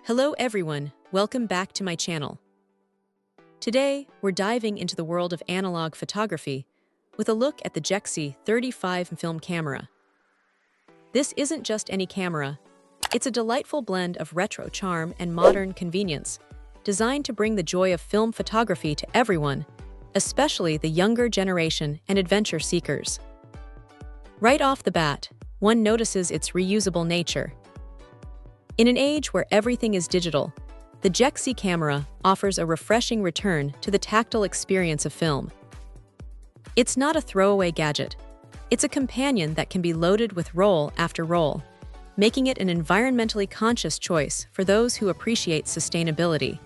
Hello everyone, welcome back to my channel. Today, we're diving into the world of analog photography with a look at the Jectse 35mm film camera. This isn't just any camera, it's a delightful blend of retro charm and modern convenience, designed to bring the joy of film photography to everyone, especially the younger generation and adventure seekers. Right off the bat, one notices its reusable nature. In an age where everything is digital, the Jectse camera offers a refreshing return to the tactile experience of film. It's not a throwaway gadget. It's a companion that can be loaded with roll after roll, making it an environmentally conscious choice for those who appreciate sustainability.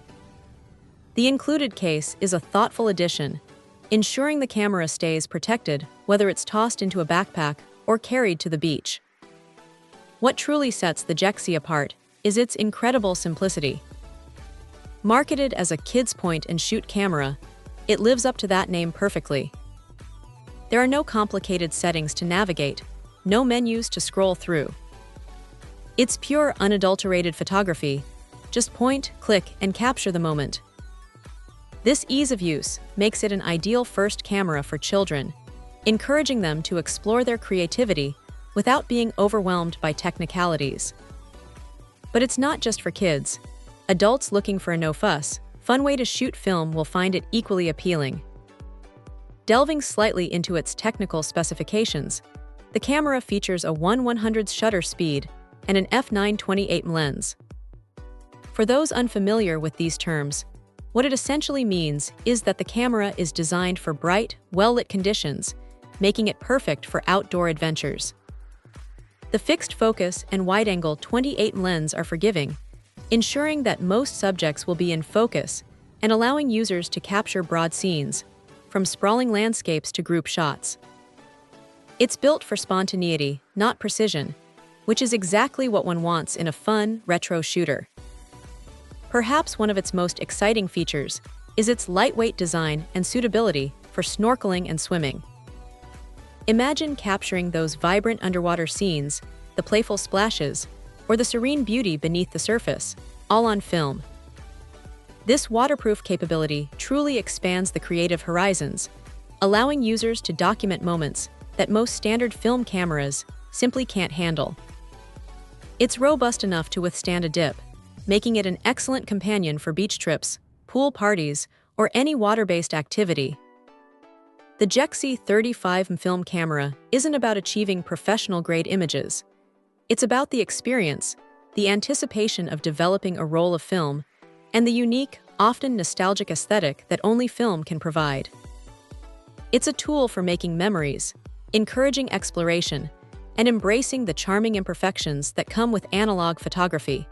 The included case is a thoughtful addition, ensuring the camera stays protected whether it's tossed into a backpack or carried to the beach. What truly sets the Jectse apart is its incredible simplicity. Marketed as a kids point-and-shoot camera, it lives up to that name perfectly. There are no complicated settings to navigate, no menus to scroll through. It's pure, unadulterated photography. Just point, click, and capture the moment. This ease of use makes it an ideal first camera for children, encouraging them to explore their creativity without being overwhelmed by technicalities. But it's not just for kids. Adults looking for a no-fuss, fun way to shoot film will find it equally appealing. Delving slightly into its technical specifications, the camera features a 1/100th shutter speed and an f/9.28mm lens. For those unfamiliar with these terms, what it essentially means is that the camera is designed for bright, well-lit conditions, making it perfect for outdoor adventures. The fixed focus and wide-angle 28mm lens are forgiving, ensuring that most subjects will be in focus and allowing users to capture broad scenes, from sprawling landscapes to group shots. It's built for spontaneity, not precision, which is exactly what one wants in a fun, retro shooter. Perhaps one of its most exciting features is its lightweight design and suitability for snorkeling and swimming. Imagine capturing those vibrant underwater scenes, the playful splashes, or the serene beauty beneath the surface, all on film. This waterproof capability truly expands the creative horizons, allowing users to document moments that most standard film cameras simply can't handle. It's robust enough to withstand a dip, making it an excellent companion for beach trips, pool parties, or any water-based activity. The Jectse 35mm film camera isn't about achieving professional-grade images. It's about the experience, the anticipation of developing a roll of film, and the unique, often nostalgic aesthetic that only film can provide. It's a tool for making memories, encouraging exploration, and embracing the charming imperfections that come with analog photography.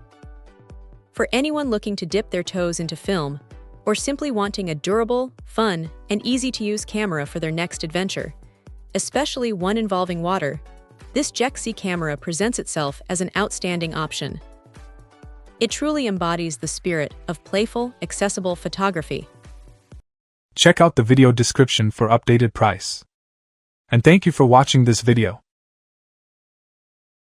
For anyone looking to dip their toes into film, or simply wanting a durable, fun, and easy-to-use camera for their next adventure, especially one involving water, this Jectse camera presents itself as an outstanding option. It truly embodies the spirit of playful, accessible photography. Check out the video description for updated price. And thank you for watching this video.